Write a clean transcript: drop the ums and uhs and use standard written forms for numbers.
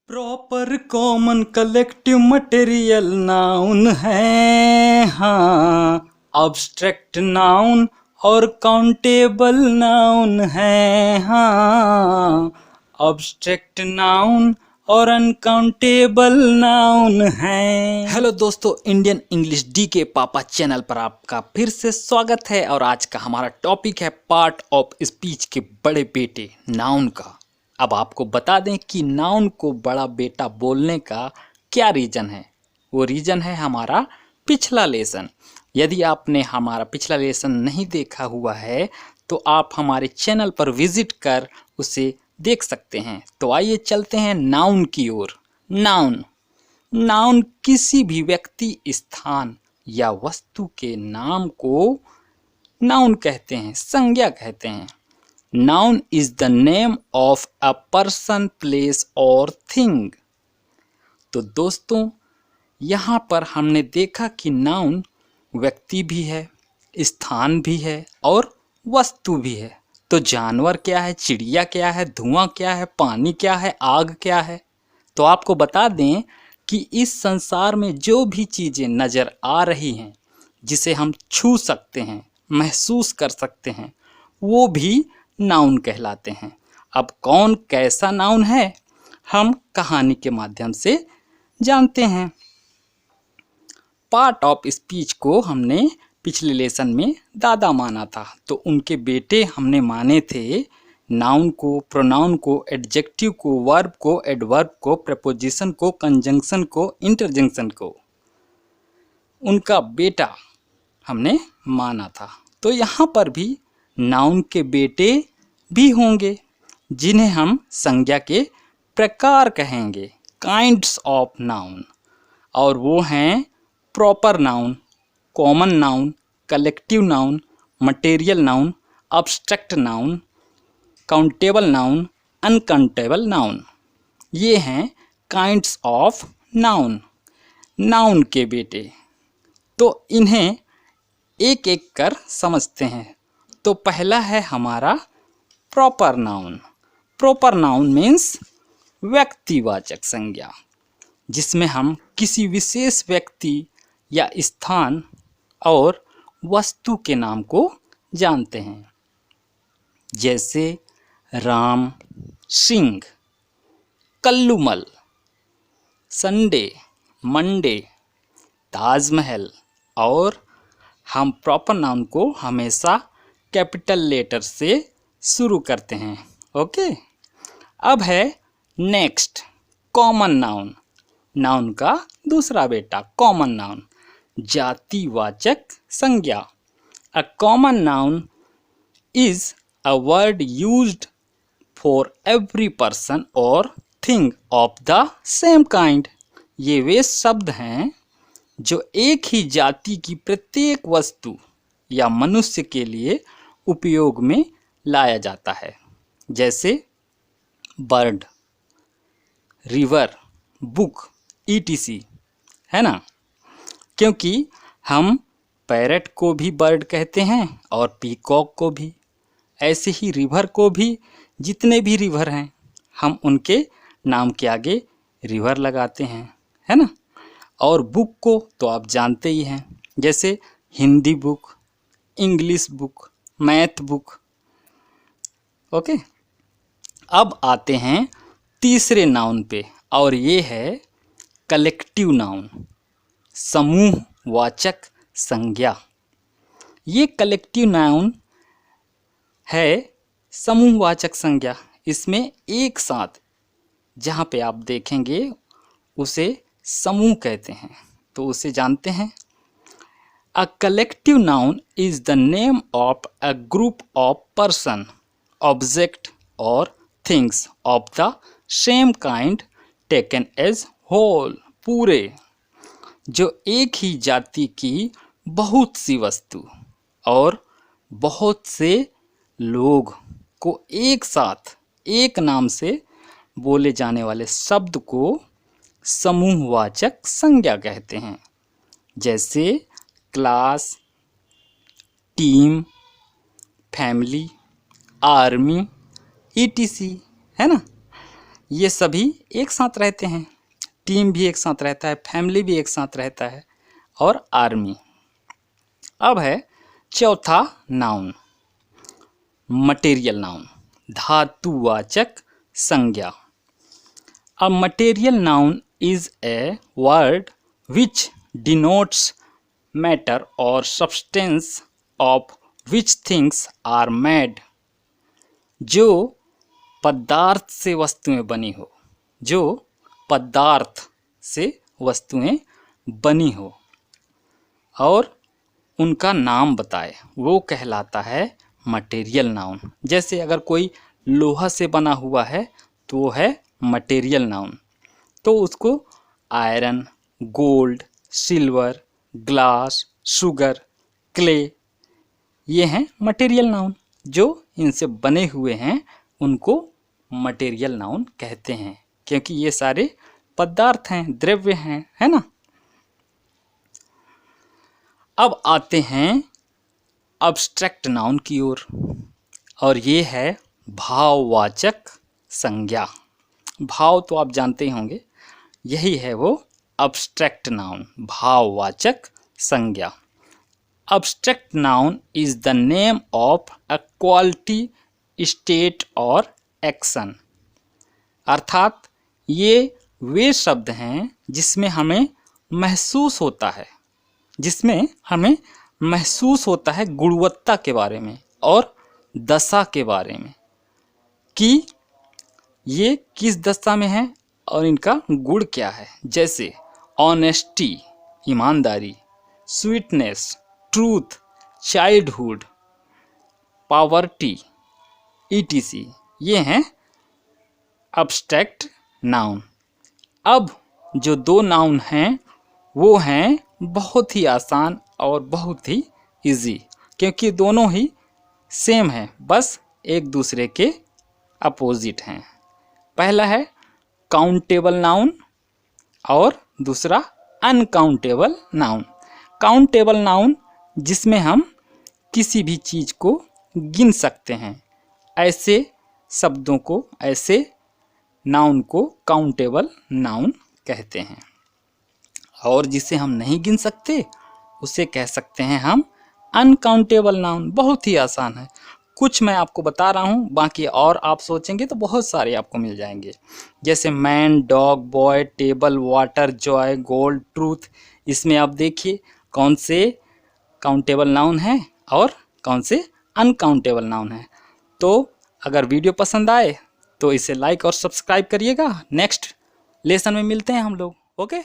Proper common collective material noun है, हाँ। Abstract noun और काउंटेबल नाउन है, हाँ। अब्स्ट्रैक्ट नाउन और अनकाउंटेबल नाउन है। हेलो दोस्तों, इंडियन इंग्लिश डी के पापा चैनल पर आपका फिर से स्वागत है। और आज का हमारा टॉपिक है पार्ट ऑफ स्पीच के बड़े बेटे नाउन का। अब आपको बता दें कि नाउन को बड़ा बेटा बोलने का क्या रीज़न है। वो रीज़न है हमारा पिछला लेसन। यदि आपने हमारा पिछला लेसन नहीं देखा हुआ है तो आप हमारे चैनल पर विजिट कर उसे देख सकते हैं। तो आइए चलते हैं नाउन की ओर। नाउन नाउन किसी भी व्यक्ति, स्थान या वस्तु के नाम को नाउन कहते हैं, संज्ञा कहते हैं। Noun is the name of a person, place or thing। तो दोस्तों, यहाँ पर हमने देखा कि नाउन व्यक्ति भी है, स्थान भी है और वस्तु भी है। तो जानवर क्या है, चिड़िया क्या है, धुआं क्या है, पानी क्या है, आग क्या है। तो आपको बता दें कि इस संसार में जो भी चीज़ें नज़र आ रही हैं, जिसे हम छू सकते हैं, महसूस कर सकते हैं, वो भी नाउन कहलाते हैं। अब कौन कैसा नाउन है, हम कहानी के माध्यम से जानते हैं। पार्ट ऑफ स्पीच को हमने पिछले लेसन में दादा माना था, तो उनके बेटे हमने माने थे नाउन को, प्रोनाउन को, एडजेक्टिव को, वर्ब को, एडवर्ब को, प्रेपोजिशन को, कंजंक्शन को, इंटरजेक्शन को। उनका बेटा हमने माना था। तो यहाँ पर भी नाउन के बेटे भी होंगे, जिन्हें हम संज्ञा के प्रकार कहेंगे, काइंड्स ऑफ नाउन। और वो हैं proper noun, common noun, collective noun, material noun, abstract noun, countable noun, uncountable noun. ये हैं काइंड्स ऑफ नाउन, नाउन के बेटे। तो इन्हें एक एक कर समझते हैं। तो पहला है हमारा proper noun. Proper noun means व्यक्तिवाचक संज्ञा, जिसमें हम किसी विशेष व्यक्ति या स्थान और वस्तु के नाम को जानते हैं। जैसे राम, सिंह, कल्लूमल, संडे, मंडे, ताजमहल। और हम प्रॉपर नाउन को हमेशा कैपिटल लेटर से शुरू करते हैं। ओके। अब है नेक्स्ट कॉमन नाउन। नाउन का दूसरा बेटा कॉमन नाउन, जातिवाचक संज्ञा। A common noun is a word used for every person और thing of the same kind. ये वे शब्द हैं जो एक ही जाति की प्रत्येक वस्तु या मनुष्य के लिए उपयोग में लाया जाता है। जैसे बर्ड, रिवर, बुक, ईटीसी, है ना। क्योंकि हम पैरट को भी बर्ड कहते हैं और पीकॉक को भी। ऐसे ही रिवर को भी, जितने भी रिवर हैं हम उनके नाम के आगे रिवर लगाते हैं, है ना। और बुक को तो आप जानते ही हैं, जैसे Hindi book, English book, math book. Okay. अब आते हैं तीसरे नाउन पे, और ये है कलेक्टिव नाउन, समूहवाचक संज्ञा। ये कलेक्टिव नाउन है समूहवाचक संज्ञा। इसमें एक साथ जहाँ पे आप देखेंगे उसे समूह कहते हैं। तो उसे जानते हैं। A collective noun is the name of a group of person, object or things of the same kind taken as whole। पूरे, जो एक ही जाति की बहुत सी वस्तु और बहुत से लोग को एक साथ एक नाम से बोले जाने वाले शब्द को समूहवाचक संज्ञा कहते हैं। जैसे class, team, family, army, etc, है ना। ये सभी एक साथ रहते हैं, टीम भी एक साथ रहता है, फैमिली भी एक साथ रहता है, और आर्मी। अब है चौथा नाउन, मटेरियल नाउन, धातुवाचक संज्ञा। A material noun is a word which denotes matter और substance of which things are made. जो पदार्थ से वस्तुएं बनी हो, जो पदार्थ से वस्तुएं बनी हो और उनका नाम बताए, वो कहलाता है मटेरियल नाउन। जैसे अगर कोई लोहा से बना हुआ है तो वो है मटेरियल नाउन। तो उसको iron, gold, silver, glass, sugar, clay, ये हैं मटेरियल नाउन। जो इनसे बने हुए हैं उनको मटेरियल नाउन कहते हैं, क्योंकि ये सारे पदार्थ हैं, द्रव्य हैं, है ना। अब आते हैं अब्स्ट्रैक्ट नाउन की ओर, और ये है भाववाचक संज्ञा। भाव तो आप जानते ही होंगे, यही है वो अब्स्ट्रैक्ट नाउन, भाववाचक संज्ञा। Abstract noun is the name of a quality, state और एक्शन। अर्थात ये वे शब्द हैं जिसमें हमें महसूस होता है, जिसमें हमें महसूस होता है गुणवत्ता के बारे में और दशा के बारे में, कि ये किस दशा में है और इनका गुण क्या है। जैसे ऑनेस्टी, ईमानदारी, sweetness, truth, childhood, poverty, etc, ये हैं अब्स्ट्रैक्ट नाउन। अब जो दो नाउन हैं वो हैं बहुत ही आसान और बहुत ही इजी, क्योंकि दोनों ही सेम हैं, बस एक दूसरे के अपोजिट हैं। पहला है काउंटेबल नाउन और दूसरा अनकाउंटेबल नाउन। काउंटेबल नाउन जिसमें हम किसी भी चीज़ को गिन सकते हैं, ऐसे शब्दों को, ऐसे नाउन को काउंटेबल नाउन कहते हैं। और जिसे हम नहीं गिन सकते उसे कह सकते हैं हम अनकाउंटेबल नाउन। बहुत ही आसान है, कुछ मैं आपको बता रहा हूँ, बाकी और आप सोचेंगे तो बहुत सारे आपको मिल जाएंगे। जैसे man, dog, boy, table, water, Joy, gold, truth. इसमें आप देखिए कौन से काउंटेबल नाउन है और कौन से अनकाउंटेबल नाउन है। तो अगर वीडियो पसंद आए तो इसे लाइक और सब्सक्राइब करिएगा। नेक्स्ट लेसन में मिलते हैं हम लोग। ओके।